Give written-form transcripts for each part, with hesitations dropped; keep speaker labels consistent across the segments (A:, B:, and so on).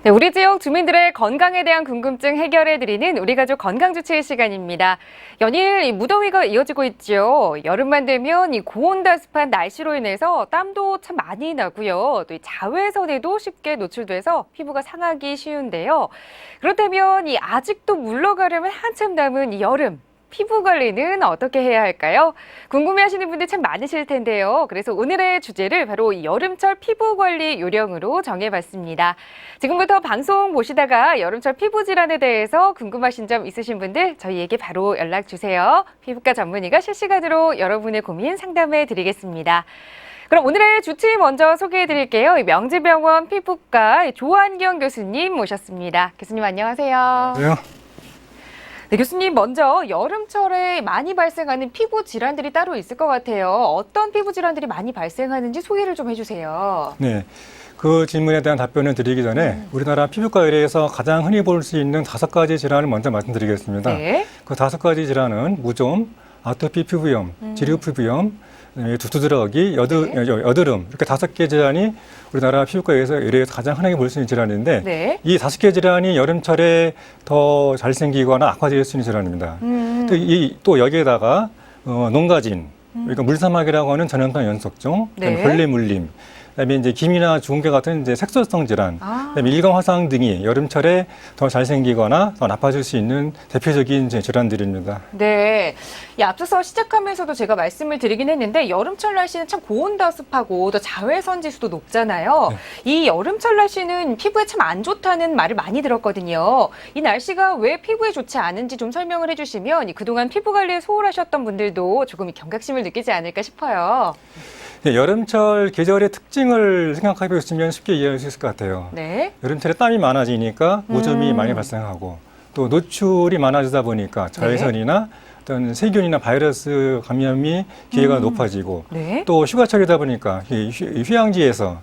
A: 네, 우리 지역 주민들의 건강에 대한 궁금증 해결해드리는 우리 가족 건강주치의 시간입니다. 연일 이 무더위가 이어지고 있죠. 여름만 되면 이 고온다습한 날씨로 인해서 땀도 참 많이 나고요. 또 이 자외선에도 쉽게 노출돼서 피부가 상하기 쉬운데요. 그렇다면 이 아직도 물러가려면 한참 남은 이 여름. 피부 관리는 어떻게 해야 할까요? 궁금해하시는 분들 참 많으실 텐데요. 그래서 오늘의 주제를 바로 이 여름철 피부 관리 요령으로 정해봤습니다. 지금부터 방송 보시다가 여름철 피부 질환에 대해서 궁금하신 점 있으신 분들 저희에게 바로 연락 주세요. 피부과 전문의가 실시간으로 여러분의 고민 상담해 드리겠습니다. 그럼 오늘의 주치 먼저 소개해 드릴게요. 명지병원 피부과 조한경 교수님 모셨습니다. 교수님 안녕하세요.
B: 네.
A: 네, 교수님 먼저 여름철에 많이 발생하는 피부 질환들이 따로 있을 것 같아요. 어떤 피부 질환들이 많이 발생하는지 소개를 좀 해주세요.
B: 네. 그 질문에 대한 답변을 드리기 전에 우리나라 피부과 의뢰에서 가장 흔히 볼 수 있는 5가지 질환을 먼저 말씀드리겠습니다.
A: 네.
B: 그 5가지 질환은 무좀, 아토피 피부염, 지루 피부염, 두드러기, 여드름 이렇게 5개 질환이 우리나라 피부과에서 의뢰에서 가장 흔하게 볼 수 있는 질환인데
A: 네.
B: 이 5개 질환이 여름철에 더 잘생기거나 악화될 수 있는 질환입니다. 또 여기에다가 농가진, 그러니까 물사막이라고 하는 전염성 연속종,
A: 네.
B: 벌레 물림, 그다음에 이제 김이나 주근깨 같은 이제 색소성 질환, 그다음에 일광 화상 등이 여름철에 더 잘생기거나 더 나빠질 수 있는 대표적인 이제 질환들입니다.
A: 네. 앞서서 시작하면서도 제가 말씀을 드리긴 했는데 여름철 날씨는 참 고온다습하고 또 자외선 지수도 높잖아요.
B: 네.
A: 이 여름철 날씨는 피부에 참 안 좋다는 말을 많이 들었거든요. 이 날씨가 왜 피부에 좋지 않은지 좀 설명을 해주시면 그동안 피부 관리에 소홀하셨던 분들도 조금 경각심을 느끼지 않을까 싶어요.
B: 네, 여름철 계절의 특징을 생각해 보시면 쉽게 이해할 수 있을 것 같아요.
A: 네.
B: 여름철에 땀이 많아지니까 무좀이 많이 발생하고 또 노출이 많아지다 보니까 자외선이나 어떤 세균이나 바이러스 감염이 기회가 높아지고
A: 네.
B: 또 휴가철이다 보니까 휴양지에서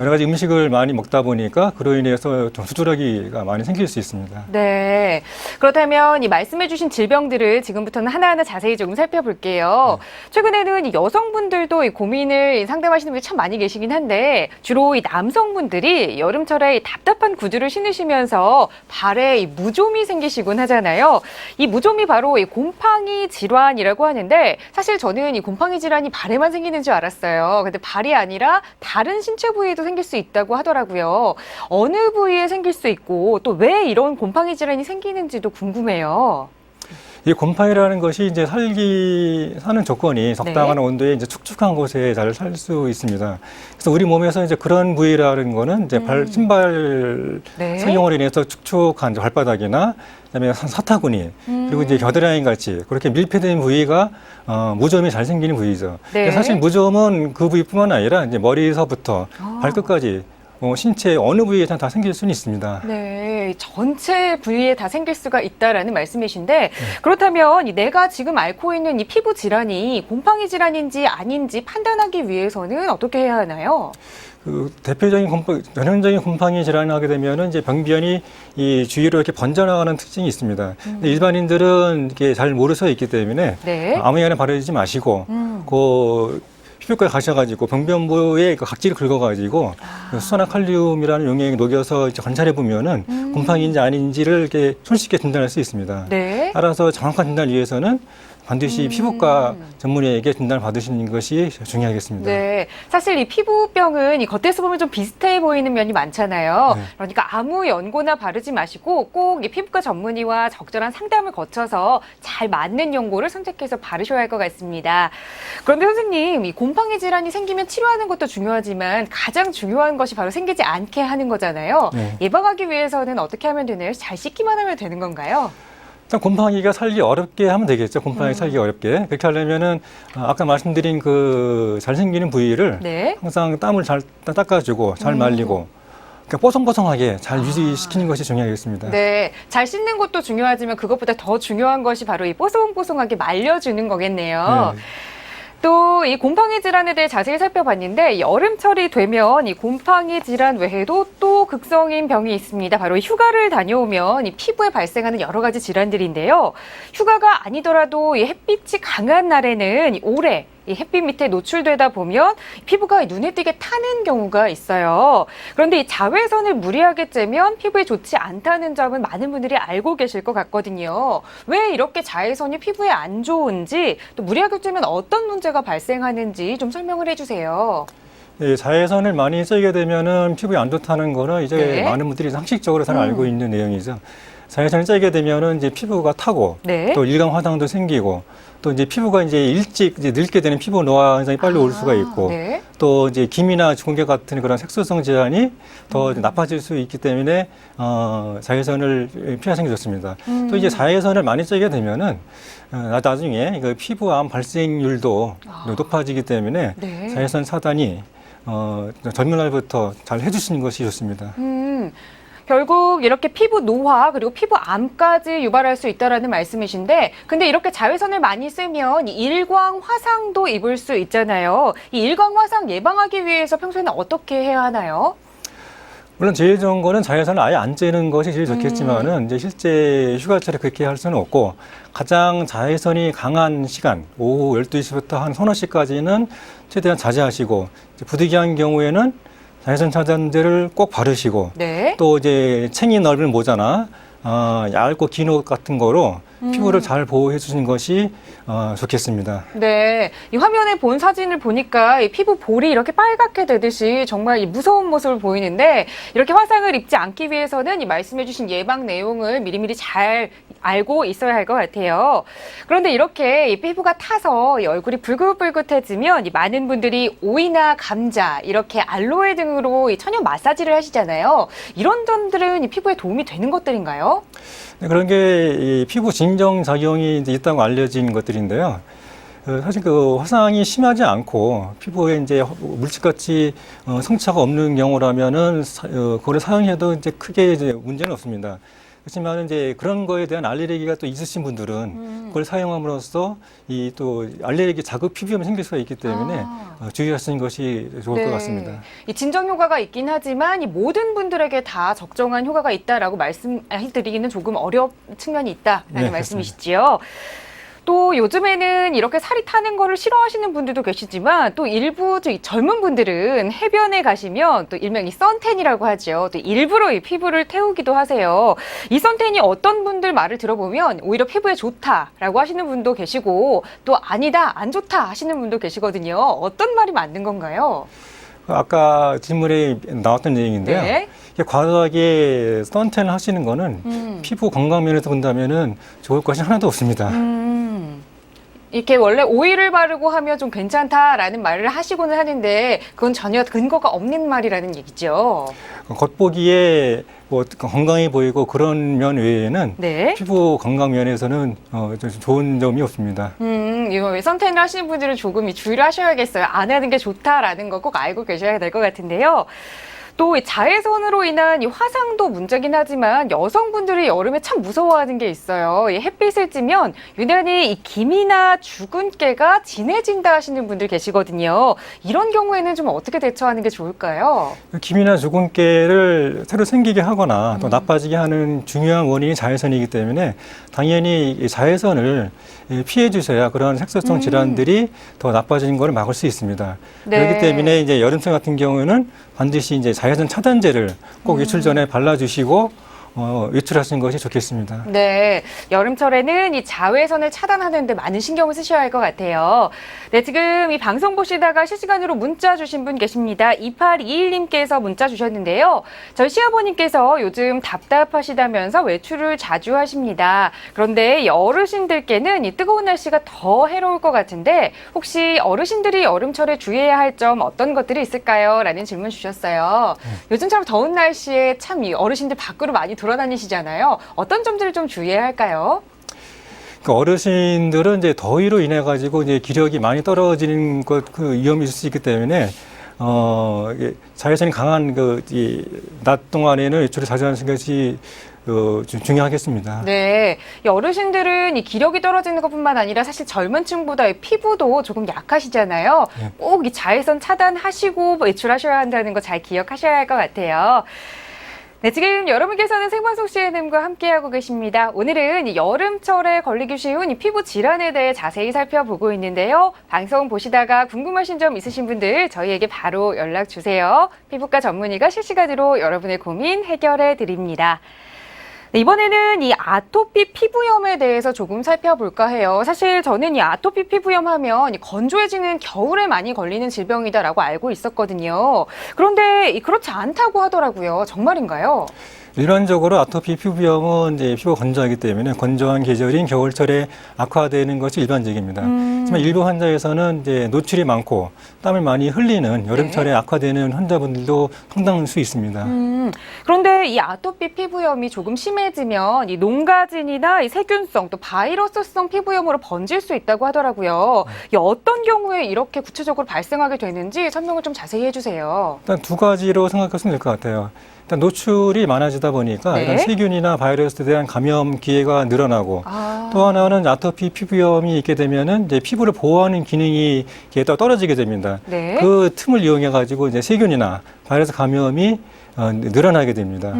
B: 여러 가지 음식을 많이 먹다 보니까 그로 인해서 좀 두드러기가 많이 생길 수 있습니다.
A: 네. 그렇다면 이 말씀해주신 질병들을 지금부터는 하나하나 자세히 조금 살펴볼게요. 최근에는 이 여성분들도 이 고민을 상담하시는 분이 참 많이 계시긴 한데 주로 이 남성분들이 여름철에 이 답답한 구두를 신으시면서 발에 이 무좀이 생기시곤 하잖아요. 이 무좀이 바로 이 곰팡이 질환이라고 하는데 사실 저는 이 곰팡이 질환이 발에만 생기는 줄 알았어요. 근데 발이 아니라 다른 신체 부위에도 생길 수 있다고 하더라고요. 어느 부위에 생길 수 있고 또 왜 이런 곰팡이 질환이 생기는지도 궁금해요.
B: 이 곰팡이라는 것이 이제 사는 조건이 적당한 온도에 이제 축축한 곳에 잘 살 수 있습니다. 그래서 우리 몸에서 이제 그런 부위라는 거는 이제 신발
A: 네.
B: 착용으로 인해서 축축한 발바닥이나 그다음에 사타구니 그리고 이제 겨드랑이 같이 그렇게 밀폐된 부위가 무좀이 잘 생기는 부위죠.
A: 네.
B: 근데 사실 무좀은 그 부위뿐만 아니라 이제 머리서부터 발끝까지 신체 어느 부위에 다 생길 수는 있습니다.
A: 네, 전체 부위에 다 생길 수가 있다라는 말씀이신데 그렇다면 내가 지금 앓고 있는 이 피부 질환이 곰팡이 질환인지 아닌지 판단하기 위해서는 어떻게 해야 하나요?
B: 그 대표적인 전형적인 곰팡이 질환을 하게 되면은 이제 병변이 이 주위로 이렇게 번져나가는 특징이 있습니다. 근데 일반인들은 이게 잘 모르서 있기 때문에
A: 네.
B: 아무 예나 바르지 마시고 그 피부과에 가셔가지고 병변부에 그 각질을 긁어가지고 수소나 칼륨이라는 용액에 녹여서 이제 관찰해 보면은 곰팡이인지 아닌지를 이렇게 손쉽게 진단할 수 있습니다.
A: 네.
B: 따라서 정확한 진단을 위해서는 반드시 피부과 전문의에게 진단을 받으시는 것이 중요하겠습니다.
A: 네, 사실 이 피부병은 이 겉에서 보면 좀 비슷해 보이는 면이 많잖아요.
B: 네.
A: 그러니까 아무 연고나 바르지 마시고 꼭 이 피부과 전문의와 적절한 상담을 거쳐서 잘 맞는 연고를 선택해서 바르셔야 할 것 같습니다. 그런데 선생님, 이 곰팡이 질환이 생기면 치료하는 것도 중요하지만 가장 중요한 것이 바로 생기지 않게 하는 거잖아요.
B: 네.
A: 예방하기 위해서는 어떻게 하면 되나요? 잘 씻기만 하면 되는 건가요?
B: 일단 곰팡이가 살기 어렵게 하면 되겠죠. 곰팡이 살기 어렵게. 그렇게 하려면은 아까 말씀드린 그 잘생기는 부위를
A: 네.
B: 항상 땀을 잘 닦아주고 잘 말리고 그러니까 뽀송뽀송하게 잘 유지시키는 것이 중요하겠습니다.
A: 네, 잘 씻는 것도 중요하지만 그것보다 더 중요한 것이 바로 이 뽀송뽀송하게 말려주는 거겠네요.
B: 네.
A: 또 이 곰팡이 질환에 대해 자세히 살펴봤는데 여름철이 되면 이 곰팡이 질환 외에도 또 극성인 병이 있습니다. 바로 휴가를 다녀오면 이 피부에 발생하는 여러 가지 질환들인데요. 휴가가 아니더라도 이 햇빛이 강한 날에는 이 오래 이 햇빛 밑에 노출되다 보면 피부가 눈에 띄게 타는 경우가 있어요. 그런데 이 자외선을 무리하게 쬐면 피부에 좋지 않다는 점은 많은 분들이 알고 계실 것 같거든요. 왜 이렇게 자외선이 피부에 안 좋은지, 또 무리하게 쬐면 어떤 문제가 발생하는지 좀 설명을 해주세요.
B: 예, 자외선을 많이 쐬게 되면은 피부에 안 좋다는 거는 이제
A: 네.
B: 많은 분들이 상식적으로 잘 알고 있는 내용이죠. 자외선을 쬐게 되면은 이제 피부가 타고
A: 네.
B: 또 일광 화상도 생기고 또 이제 피부가 이제 일찍 이제 늙게 되는 피부 노화 현상이 빨리 올 수가 있고
A: 네.
B: 또 이제 기미나 주근깨 같은 그런 색소성 질환이 더 나빠질 수 있기 때문에 자외선을 피하시는 게 좋습니다. 또 이제 자외선을 많이 쬐게 되면은 나중에 그 피부암 발생률도 높아지기 때문에
A: 네.
B: 자외선 차단이 젊은 날부터 잘 해주시는 것이 좋습니다.
A: 결국 이렇게 피부 노화 그리고 피부암까지 유발할 수 있다라는 말씀이신데, 근데 이렇게 자외선을 많이 쐬면 이 일광 화상도 입을 수 있잖아요. 이 일광 화상 예방하기 위해서 평소에는 어떻게 해야 하나요?
B: 물론 제일 좋은 거는 자외선을 아예 안 쬐는 것이 제일 좋겠지만은 이제 실제 휴가철에 그렇게 할 수는 없고, 가장 자외선이 강한 시간 오후 12시부터 한 서너 시까지는 최대한 자제하시고, 이제 부득이한 경우에는 자외선 차단제를 꼭 바르시고,
A: 네.
B: 또 이제 챙이 넓은 모자나 얇고 긴 옷 같은 거로 피부를 잘 보호해 주시는 것이 좋겠습니다.
A: 네, 이 화면에 본 사진을 보니까 이 피부 볼이 이렇게 빨갛게 되듯이 정말 이 무서운 모습을 보이는데, 이렇게 화상을 입지 않기 위해서는 이 말씀해주신 예방 내용을 미리미리 잘 알고 있어야 할 것 같아요. 그런데 이렇게 이 피부가 타서 이 얼굴이 불긋불긋해지면 이 많은 분들이 오이나 감자, 이렇게 알로에 등으로 이 천연 마사지를 하시잖아요. 이런 점들은 이 피부에 도움이 되는 것들인가요?
B: 네, 그런 게 이 피부 진정 작용이 이제 있다고 알려진 것들인데요. 사실 그 화상이 심하지 않고 피부에 이제 물집같이 성차가 없는 경우라면은 그걸 사용해도 이제 크게 이제 문제는 없습니다. 그렇지만 이제 그런 거에 대한 알레르기가 또 있으신 분들은 그걸 사용함으로써 이 또 알레르기 자극 피부염이 생길 수가 있기 때문에 주의하시는 것이 좋을 것 같습니다.
A: 이 진정 효과가 있긴 하지만 이 모든 분들에게 다 적정한 효과가 있다라고 말씀드리기는 조금 어려운 측면이 있다라는
B: 네,
A: 말씀이시지요. 또 요즘에는 이렇게 살이 타는 거를 싫어하시는 분들도 계시지만, 또 일부 젊은 분들은 해변에 가시면 또 일명 이 선탠이라고 하죠. 또 일부러 이 피부를 태우기도 하세요. 이 선탠이 어떤 분들 말을 들어보면 오히려 피부에 좋다라고 하시는 분도 계시고, 또 아니다, 안 좋다 하시는 분도 계시거든요. 어떤 말이 맞는 건가요?
B: 아까 질문에 나왔던 내용인데요.
A: 네.
B: 이게 과도하게 선탠을 하시는 거는 피부 건강 면에서 본다면은 좋을 것이 하나도 없습니다.
A: 이렇게 원래 오일을 바르고 하면 좀 괜찮다라는 말을 하시고는 하는데, 그건 전혀 근거가 없는 말이라는 얘기죠.
B: 겉보기에 뭐 건강해 보이고 그런 면 외에는
A: 네.
B: 피부 건강 면에서는 좀 좋은 점이 없습니다.
A: 이거 선탠을 하시는 분들은 조금 주의를 하셔야겠어요. 안 하는 게 좋다라는 거 꼭 알고 계셔야 될 것 같은데요. 또 이 자외선으로 인한 이 화상도 문제긴 하지만 여성분들이 여름에 참 무서워하는 게 있어요. 이 햇빛을 쬐면 유난히 이 기미나 주근깨가 진해진다 하시는 분들 계시거든요. 이런 경우에는 좀 어떻게 대처하는 게 좋을까요?
B: 기미나 주근깨를 새로 생기게 하거나 또 나빠지게 하는 중요한 원인이 자외선이기 때문에 당연히 이 자외선을 피해 주셔야 그런 색소성 질환들이 더 나빠지는 걸 막을 수 있습니다.
A: 네.
B: 그렇기 때문에 이제 여름철 같은 경우에는 반드시 이제 자외선 차단제를 꼭 외출 전에 발라주시고 외출하시는 것이 좋겠습니다.
A: 네, 여름철에는 이 자외선을 차단하는 데 많은 신경을 쓰셔야 할 것 같아요. 네, 지금 이 방송 보시다가 실시간으로 문자 주신 분 계십니다. 2821님께서 문자 주셨는데요. 저희 시아버님께서 요즘 답답하시다면서 외출을 자주 하십니다. 그런데 이 어르신들께는 이 뜨거운 날씨가 더 해로울 것 같은데, 혹시 어르신들이 여름철에 주의해야 할 점 어떤 것들이 있을까요? 라는 질문 주셨어요. 요즘처럼 더운 날씨에 참 이 어르신들 밖으로 많이 돌아다니시잖아요. 어떤 점들을 좀 주의해야 할까요?
B: 그러니까 어르신들은 이제 더위로 인해 가지고 이제 기력이 많이 떨어지는 그 위험이 있을 수 있기 때문에 이게 자외선이 강한 낮 동안에는 외출을 자주 하는 것이 중요하겠습니다.
A: 네, 이 어르신들은 이 기력이 떨어지는 것뿐만 아니라 사실 젊은 층보다 이 피부도 조금 약하시잖아요.
B: 네.
A: 꼭 이 자외선 차단하시고 외출하셔야 한다는 거 잘 기억하셔야 할 것 같아요. 네, 지금 여러분께서는 생방송 CNM과 함께하고 계십니다. 오늘은 이 여름철에 걸리기 쉬운 이 피부 질환에 대해 자세히 살펴보고 있는데요. 방송 보시다가 궁금하신 점 있으신 분들 저희에게 바로 연락 주세요. 피부과 전문의가 실시간으로 여러분의 고민 해결해 드립니다. 네, 이번에는 이 아토피 피부염에 대해서 조금 살펴볼까 해요. 사실 저는 이 아토피 피부염 하면 이 건조해지는 겨울에 많이 걸리는 질병이다라고 알고 있었거든요. 그런데 그렇지 않다고 하더라고요. 정말인가요?
B: 일반적으로 아토피 피부염은 이제 피부가 건조하기 때문에 건조한 계절인 겨울철에 악화되는 것이 일반적입니다. 하지만 일부 환자에서는 이제 노출이 많고 땀을 많이 흘리는 여름철에 악화되는 환자분들도 상당할 수 있습니다.
A: 그런데 이 아토피 피부염이 조금 심해지면 이 농가진이나 이 세균성 또 바이러스성 피부염으로 번질 수 있다고 하더라고요. 이 어떤 경우에 이렇게 구체적으로 발생하게 되는지 설명을 좀 자세히 해주세요.
B: 일단 두 가지로 생각하시면 될 것 같아요. 일단 노출이 많아지다 보니까
A: 네.
B: 이런 세균이나 바이러스에 대한 감염 기회가 늘어나고 또 하나는 아토피 피부염이 있게 되면은 이제 피부를 보호하는 기능이 이게 떨어지게 됩니다.
A: 네.
B: 그 틈을 이용해 가지고 이제 세균이나 바이러스 감염이 늘어나게 됩니다.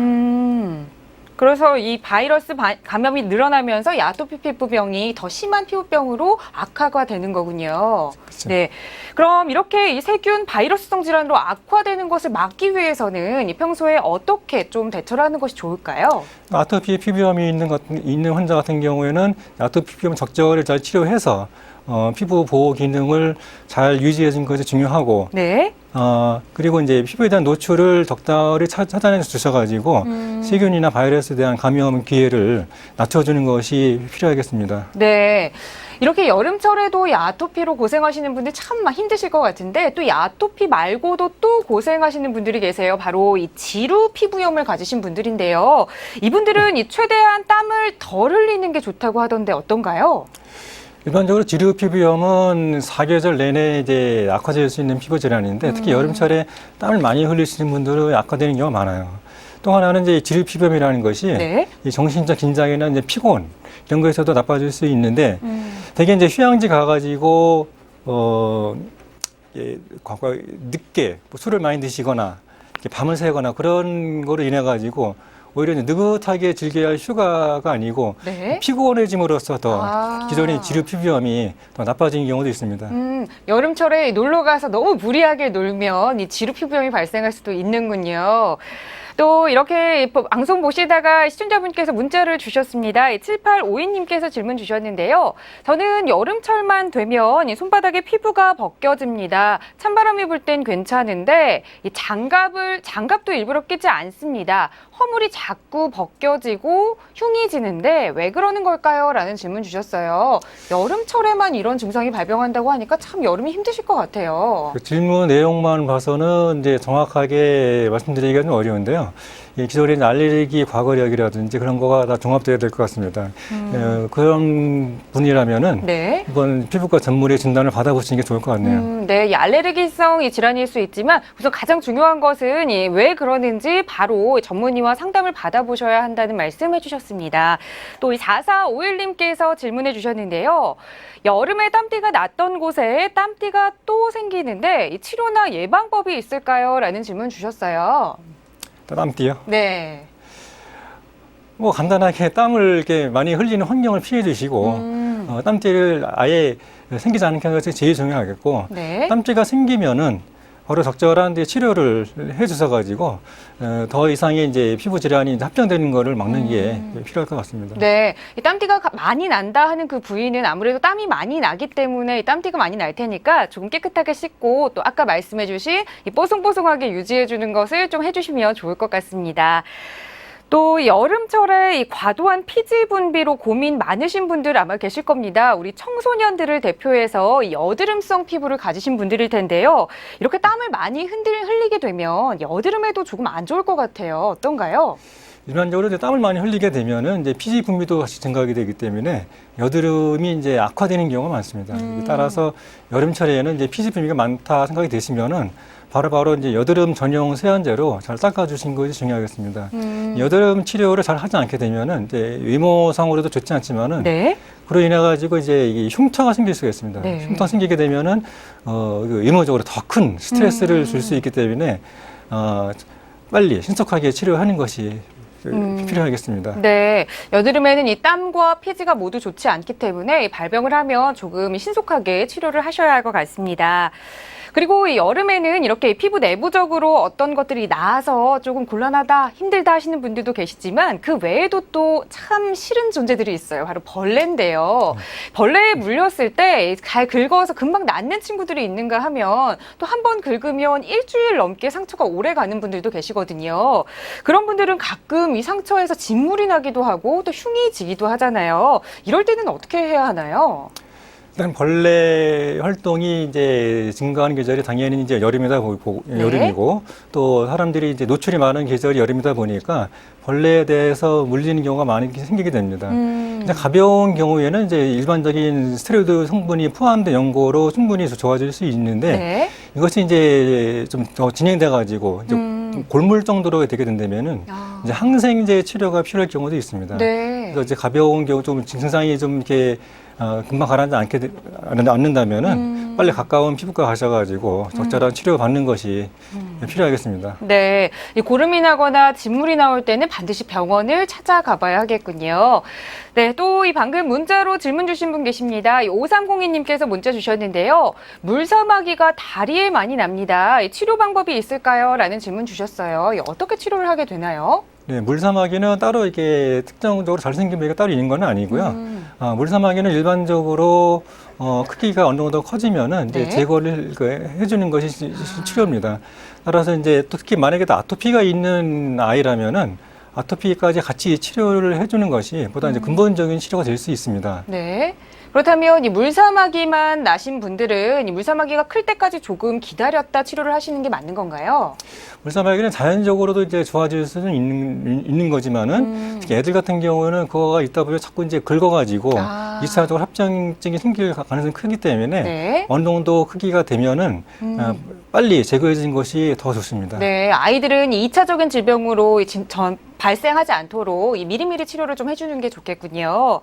A: 그래서 이 바이러스 감염이 늘어나면서 이 아토피 피부병이 더 심한 피부병으로 악화가 되는 거군요.
B: 그렇죠.
A: 네. 그럼 이렇게 이 세균 바이러스성 질환으로 악화되는 것을 막기 위해서는 이 평소에 어떻게 좀 대처를 하는 것이 좋을까요?
B: 아토피 피부염이 있는 환자 같은 경우에는 아토피 피부염 적절히 잘 치료해서 피부 보호 기능을 잘 유지해 준 것이 중요하고
A: 네.
B: 그리고 이제 피부에 대한 노출을 적절히 찾아내서 주셔가지고 세균이나 바이러스에 대한 감염 기회를 낮춰주는 것이 필요하겠습니다.
A: 네. 이렇게 여름철에도 이 아토피로 고생하시는 분들 참 힘드실 것 같은데 또 이 아토피 말고도 또 고생하시는 분들이 계세요. 바로 이 지루 피부염을 가지신 분들인데요. 이분들은 이 최대한 땀을 덜 흘리는 게 좋다고 하던데 어떤가요?
B: 일반적으로 지루 피부염은 사계절 내내 이제 악화될 수 있는 피부 질환인데 특히 여름철에 땀을 많이 흘리시는 분들은 악화되는 경우가 많아요. 또 하나는 이제 지루 피부염이라는 것이
A: 네.
B: 이 정신적 긴장이나 이제 피곤 이런 거에서도 나빠질 수 있는데 대개 이제 휴양지 가가지고 늦게 뭐 술을 많이 드시거나 이렇게 밤을 새거나 그런 거로 인해 가지고 오히려 이제 느긋하게 즐겨야 할 휴가가 아니고
A: 네.
B: 피곤해짐으로써 더 기존의 지루 피부염이 더 나빠지는 경우도 있습니다.
A: 여름철에 놀러 가서 너무 무리하게 놀면 이 지루 피부염이 발생할 수도 있는군요. 또 이렇게 방송 보시다가 시청자분께서 문자를 주셨습니다. 7852님께서 질문 주셨는데요. 저는 여름철만 되면 이 손바닥에 피부가 벗겨집니다. 찬바람이 불 땐 괜찮은데 이 장갑도 일부러 끼지 않습니다. 허물이 자꾸 벗겨지고 흉이 지는데 왜 그러는 걸까요? 라는 질문 주셨어요. 여름철에만 이런 증상이 발병한다고 하니까 참 여름이 힘드실 것 같아요.
B: 그 질문 내용만 봐서는 이제 정확하게 말씀드리기가 좀 어려운데요. 이 기존의 알레르기 과거력이라든지 그런 거가 다 종합되어야 될 것 같습니다. 그런 분이라면은
A: 네.
B: 이번 피부과 전문의 진단을 받아보시는 게 좋을 것 같네요.
A: 네, 이 알레르기성 이 질환일 수 있지만 우선 가장 중요한 것은 왜 그러는지 바로 전문의와 상담을 받아보셔야 한다는 말씀해 주셨습니다. 또 이 4451님께서 질문해 주셨는데요. 여름에 땀띠가 났던 곳에 땀띠가 또 생기는데 이 치료나 예방법이 있을까요? 라는 질문 주셨어요.
B: 땀띠요?
A: 네.
B: 뭐 간단하게 땀을 이렇게 많이 흘리는 환경을 피해 주시고 땀띠를 아예 생기지 않게 하는 것이 제일 중요하겠고
A: 네.
B: 땀띠가 생기면은 바로 적절한 치료를 해주셔 가지고 더 이상의 이제 피부 질환이 합병되는 것을 막는 게 필요할 것 같습니다.
A: 네, 이 땀띠가 많이 난다 하는 그 부위는 아무래도 땀이 많이 나기 때문에 이 땀띠가 많이 날 테니까 조금 깨끗하게 씻고 또 아까 말씀해주신 이 뽀송뽀송하게 유지해주는 것을 좀 해주시면 좋을 것 같습니다. 또 여름철에 이 과도한 피지 분비로 고민 많으신 분들 아마 계실 겁니다. 우리 청소년들을 대표해서 이 여드름성 피부를 가지신 분들일 텐데요. 이렇게 땀을 많이 흘리게 되면 여드름에도 조금 안 좋을 것 같아요. 어떤가요?
B: 일반적으로 이제 땀을 많이 흘리게 되면은 이제 피지 분비도 같이 증가하게 되기 때문에 여드름이 이제 악화되는 경우가 많습니다. 따라서 여름철에는 이제 피지 분비가 많다 생각이 되시면은 바로 이제 여드름 전용 세안제로 잘 닦아주신 것이 중요하겠습니다. 여드름 치료를 잘 하지 않게 되면은 이제 외모상으로도 좋지 않지만은
A: 네.
B: 그로 인해 가지고 이제 이 흉터가 생길 수가 있습니다.
A: 네.
B: 흉터 생기게 되면은 외모적으로 더 큰 스트레스를 줄 수 있기 때문에 빨리 신속하게 치료하는 것이 필요하겠습니다.
A: 네, 여드름에는 이 땀과 피지가 모두 좋지 않기 때문에 이 발병을 하면 조금 신속하게 치료를 하셔야 할 것 같습니다. 그리고 이 여름에는 이렇게 피부 내부적으로 어떤 것들이 나아서 조금 곤란하다, 힘들다 하시는 분들도 계시지만 그 외에도 또 참 싫은 존재들이 있어요. 바로 벌레인데요. 벌레에 물렸을 때 잘 긁어서 금방 낫는 친구들이 있는가 하면 또 한 번 긁으면 일주일 넘게 상처가 오래 가는 분들도 계시거든요. 그런 분들은 가끔 이 상처에서 진물이 나기도 하고 또 흉이 지기도 하잖아요. 이럴 때는 어떻게 해야 하나요?
B: 일단 벌레 활동이 이제 증가하는 계절이 당연히 이제 여름이고 또 사람들이 이제 노출이 많은 계절이 여름이다 보니까 벌레에 대해서 물리는 경우가 많이 생기게 됩니다. 근데 가벼운 경우에는 이제 일반적인 스테로이드 성분이 포함된 연고로 충분히 좋아질 수 있는데
A: 네.
B: 이것이 이제 좀 더 진행돼 가지고 이제 골물 정도로 되게 된다면은 이제 항생제 치료가 필요할 경우도 있습니다.
A: 네.
B: 그래서 이제 가벼운 경우 좀 증상이 좀 이렇게 금방 가라앉지 않는다면은 빨리 가까운 피부과 가셔가지고 적절한 치료 받는 것이 필요하겠습니다.
A: 네, 이 고름이 나거나 진물이 나올 때는 반드시 병원을 찾아가 봐야 하겠군요. 네, 또 이 방금 문자로 질문 주신 분 계십니다. 5302님께서 문자 주셨는데요. 물사마귀가 다리에 많이 납니다. 이 치료 방법이 있을까요? 라는 질문 주셨어요. 어떻게 치료를 하게 되나요?
B: 네, 물사마귀는 따로 이렇게 특정적으로 잘생긴 부위가 따로 있는 건 아니고요. 물사마귀는 일반적으로 크기가 어느 정도 커지면은 이제
A: 네.
B: 제거를 해주는 것이 치료입니다. 따라서 이제 또 특히 만약에 아토피가 있는 아이라면은 아토피까지 같이 치료를 해주는 것이 보다 이제 근본적인 치료가 될 수 있습니다.
A: 네. 그렇다면 이 물사마귀만 나신 분들은 이 물사마귀가 클 때까지 조금 기다렸다 치료를 하시는 게 맞는 건가요?
B: 물사마귀는 자연적으로도 이제 좋아질 수는 있는 거지만은 특히 애들 같은 경우는 그거가 있다 보면 자꾸 이제 긁어가지고 이차적으로 합병증이 생길 가능성이 크기 때문에
A: 네.
B: 어느 정도 크기가 되면은 빨리 제거해주는 것이 더 좋습니다.
A: 네, 아이들은 이 2차적인 질병으로 발생하지 않도록 이 미리미리 치료를 좀 해주는 게 좋겠군요.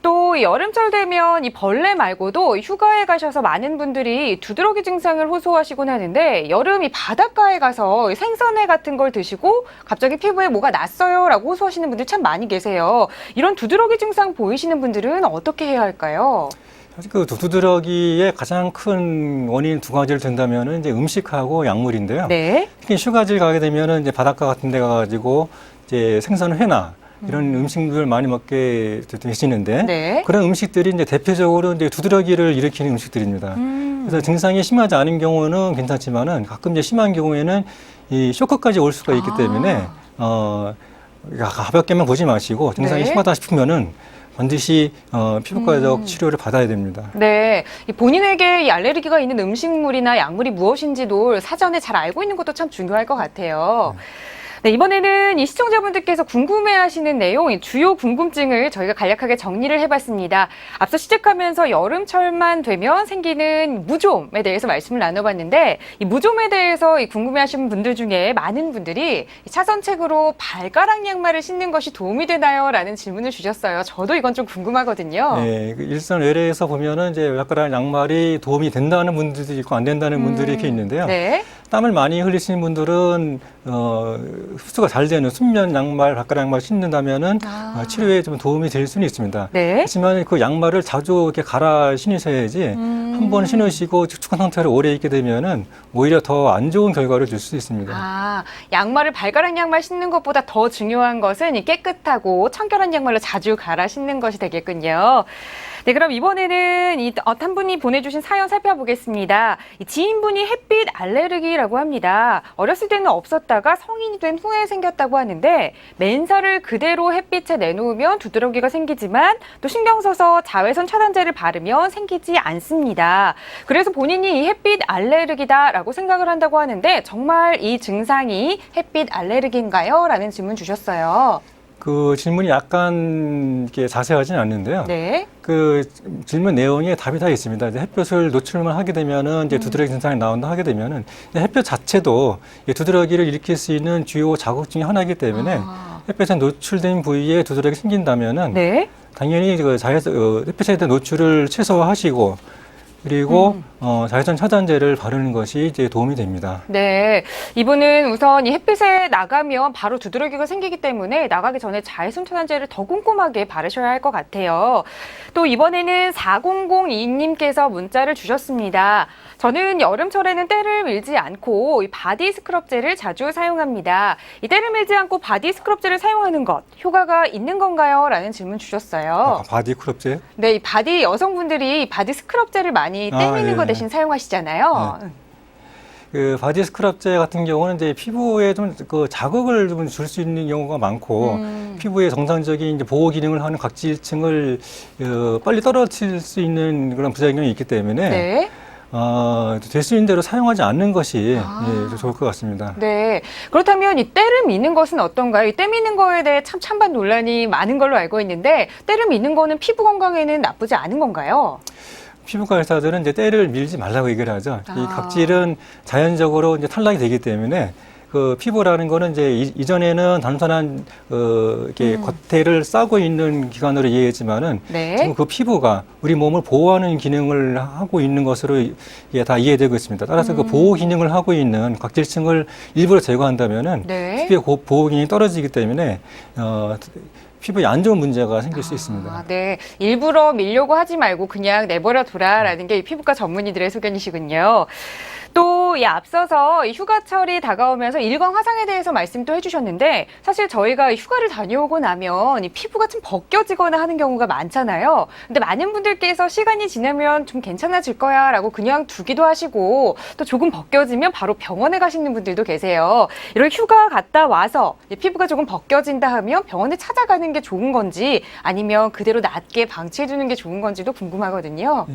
A: 또 여름철 되면 이 벌레 말고도 휴가에 가셔서 많은 분들이 두드러기 증상을 호소하시곤 하는데 여름 이 바닷가에 가서 생선회 같은 걸 드시고 갑자기 피부에 뭐가 났어요 라고 호소하시는 분들 참 많이 계세요. 이런 두드러기 증상 보이시는 분들은 어떻게 해야 할까요?
B: 사실 그 두드러기의 가장 큰 원인 두 가지를 든다면은 이제 음식하고 약물인데요.
A: 네.
B: 특히 휴가지를 가게 되면은 이제 바닷가 같은 데 가가지고 이제 생선회나 이런 음식들 많이 먹게 되시는데
A: 네.
B: 그런 음식들이 이제 대표적으로 이제 두드러기를 일으키는 음식들입니다. 그래서 증상이 심하지 않은 경우는 괜찮지만은 가끔 이제 심한 경우에는 이 쇼크까지 올 수가 있기 때문에 가볍게만 보지 마시고 증상이
A: 네.
B: 심하다 싶으면은 반드시 피부과적 치료를 받아야 됩니다.
A: 네, 이 본인에게 이 알레르기가 있는 음식물이나 약물이 무엇인지도 사전에 잘 알고 있는 것도 참 중요할 것 같아요. 네, 이번에는 이 시청자분들께서 궁금해하시는 내용, 이 주요 궁금증을 저희가 간략하게 정리를 해봤습니다. 앞서 시작하면서 여름철만 되면 생기는 무좀에 대해서 말씀을 나눠봤는데 이 무좀에 대해서 이 궁금해하시는 분들 중에 많은 분들이 이 차선책으로 발가락 양말을 신는 것이 도움이 되나요? 라는 질문을 주셨어요. 저도 이건 좀 궁금하거든요.
B: 네, 그 일선 외래에서 보면은 이제 발가락 양말이 도움이 된다는 분들도 있고 안 된다는 분들이 이렇게 있는데요.
A: 네.
B: 땀을 많이 흘리시는 분들은 흡수가 잘 되는 순면 양말, 발가락 양말 신는다면은 치료에 좀 도움이 될 수는 있습니다.
A: 네.
B: 하지만 그 양말을 자주 이렇게 갈아 신으셔야지 한 번 신으시고 축축한 상태로 오래 있게 되면은 오히려 더 안 좋은 결과를 줄 수 있습니다.
A: 양말을 발가락 양말 신는 것보다 더 중요한 것은 이 깨끗하고 청결한 양말로 자주 갈아 신는 것이 되겠군요. 네, 그럼 이번에는 한 분이 보내주신 사연 살펴보겠습니다. 이 지인분이 햇빛 알레르기라고 합니다. 어렸을 때는 없었다가 성인이 된 후에 생겼다고 하는데 맨살을 그대로 햇빛에 내놓으면 두드러기가 생기지만 또 신경 써서 자외선 차단제를 바르면 생기지 않습니다. 그래서 본인이 이 햇빛 알레르기다라고 생각을 한다고 하는데 정말 이 증상이 햇빛 알레르기인가요? 라는 질문 주셨어요.
B: 그 질문이 약간 이렇게 자세하지는 않는데요.
A: 네.
B: 그 질문 내용에 답이 다 있습니다. 이제 햇볕을 노출만 하게 되면은 이제 두드러기 증상이 나온다 하게 되면은 햇볕 자체도 이 두드러기를 일으킬 수 있는 주요 자극 중에 하나이기 때문에 햇볕에 노출된 부위에 두드러기 생긴다면은
A: 네.
B: 당연히 그 햇볕에 대한 노출을 최소화하시고 그리고 자외선 차단제를 바르는 것이 이제 도움이 됩니다.
A: 네, 이분은 우선 이 햇빛에 나가면 바로 두드러기가 생기기 때문에 나가기 전에 자외선 차단제를 더 꼼꼼하게 바르셔야 할 것 같아요. 또 이번에는 4002님께서 문자를 주셨습니다. 저는 여름철에는 때를 밀지 않고 이 바디 스크럽제를 자주 사용합니다. 이 때를 밀지 않고 바디 스크럽제를 사용하는 것 효과가 있는 건가요? 라는 질문 주셨어요.
B: 바디 스크럽제?
A: 네, 이 바디 여성분들이 바디 스크럽제를 많이 때 미는 거 대신 사용하시잖아요.
B: 그 바디 스크럽제 같은 경우는 이제 피부에 좀 그 자극을 좀 줄 수 있는 경우가 많고 피부의 정상적인 이제 보호 기능을 하는 각질층을 빨리 떨어뜨릴 수 있는 그런 부작용이 있기 때문에
A: 네.
B: 될 수 있는 대로 사용하지 않는 것이 좋을 것 같습니다.
A: 네. 그렇다면 이 때를 미는 것은 어떤가요? 이 때 미는 거에 대해 참 찬반 논란이 많은 걸로 알고 있는데 때를 미는 거는 피부 건강에는 나쁘지 않은 건가요?
B: 피부과 의사들은 이제 때를 밀지 말라고 얘기를 하죠. 이 각질은 자연적으로 이제 탈락이 되기 때문에 그 피부라는 거는 이제 이전에는 단순한 이렇게 겉에를 싸고 있는 기관으로 이해했지만은
A: 네.
B: 지금 그 피부가 우리 몸을 보호하는 기능을 하고 있는 것으로 이게 다 이해되고 있습니다. 따라서 그 보호 기능을 하고 있는 각질층을 일부러 제거한다면은
A: 네.
B: 피부의 보호 기능이 떨어지기 때문에 피부에 안 좋은 문제가 생길 수 있습니다.
A: 네. 일부러 밀려고 하지 말고 그냥 내버려 둬라라는 게 이 피부과 전문의들의 소견이시군요. 또 이 앞서서 이 휴가철이 다가오면서 일광 화상에 대해서 말씀도 해주셨는데 사실 저희가 휴가를 다녀오고 나면 이 피부가 좀 벗겨지거나 하는 경우가 많잖아요. 근데 많은 분들께서 시간이 지나면 좀 괜찮아질 거야 라고 그냥 두기도 하시고 또 조금 벗겨지면 바로 병원에 가시는 분들도 계세요. 이런 휴가 갔다 와서 이 피부가 조금 벗겨진다 하면 병원에 찾아가는 게 좋은 건지 아니면 그대로 낫게 방치해 두는 게 좋은 건지도 궁금하거든요.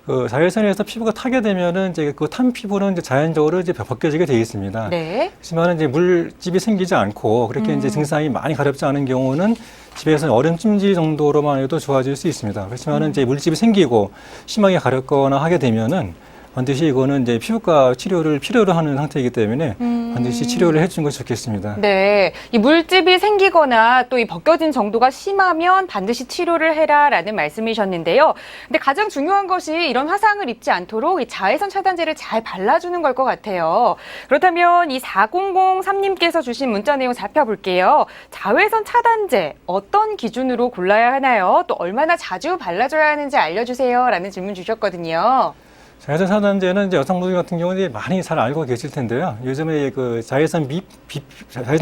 B: 그 자외선에서 피부가 타게 되면은 이제 그 탄 피부는 이제 자연적으로 이제 벗겨지게 되어 있습니다.
A: 네.
B: 하지만 이제 물집이 생기지 않고 그렇게 이제 증상이 많이 가렵지 않은 경우는 집에서 얼음 찜질 정도로만 해도 좋아질 수 있습니다. 그렇지만은 이제 물집이 생기고 심하게 가렵거나 하게 되면은 반드시 이거는 이제 피부과 치료를 필요로 하는 상태이기 때문에 반드시 치료를 해주는 것이 좋겠습니다.
A: 네, 이 물집이 생기거나 또 이 벗겨진 정도가 심하면 반드시 치료를 해라라는 말씀이셨는데요. 근데 가장 중요한 것이 이런 화상을 입지 않도록 이 자외선 차단제를 잘 발라주는 걸 것 같아요. 그렇다면 이 4003님께서 주신 문자 내용 살펴볼게요. 자외선 차단제 어떤 기준으로 골라야 하나요? 또 얼마나 자주 발라줘야 하는지 알려주세요라는 질문 주셨거든요.
B: 자외선 차단제는 이제 여성분들 같은 경우는 많이 잘 알고 계실 텐데요. 요즘에 그 자외선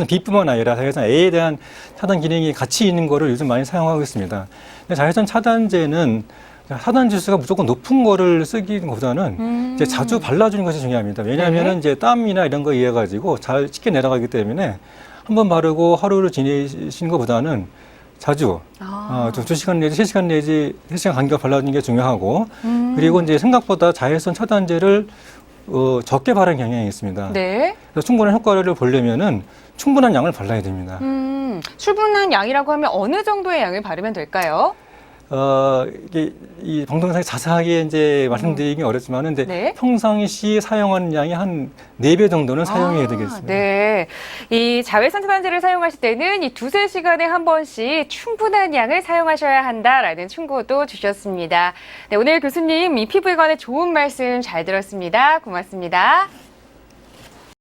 B: B뿐만 아니라 자외선 A에 대한 차단 기능이 같이 있는 거를 요즘 많이 사용하고 있습니다. 근데 자외선 차단제는 차단 지수가 무조건 높은 거를 쓰기보다는 이제 자주 발라주는 것이 중요합니다. 왜냐하면은 이제 땀이나 이런 거에 의해 가지고 잘 쉽게 내려가기 때문에 한번 바르고 하루를 지내시는 것보다는 자주, 좀 2시간 내지 3시간 내지 3시간 간격 발라주는 게 중요하고, 그리고 이제 생각보다 자외선 차단제를 적게 바르는 경향이 있습니다.
A: 네.
B: 그래서 충분한 효과를 보려면은 충분한 양을 발라야 됩니다.
A: 충분한 양이라고 하면 어느 정도의 양을 바르면 될까요?
B: 이게 이 방송상에 자세하게 이제 말씀드리기 어렵지만은 이제
A: 네.
B: 평상시 사용하는 양이 한 4배 정도는 사용해야 되겠습니다.
A: 네. 이 자외선 차단제를 사용하실 때는 이 2~3시간에 한 번씩 충분한 양을 사용하셔야 한다라는 충고도 주셨습니다. 네, 오늘 교수님 이 피부에 관해 좋은 말씀 잘 들었습니다. 고맙습니다.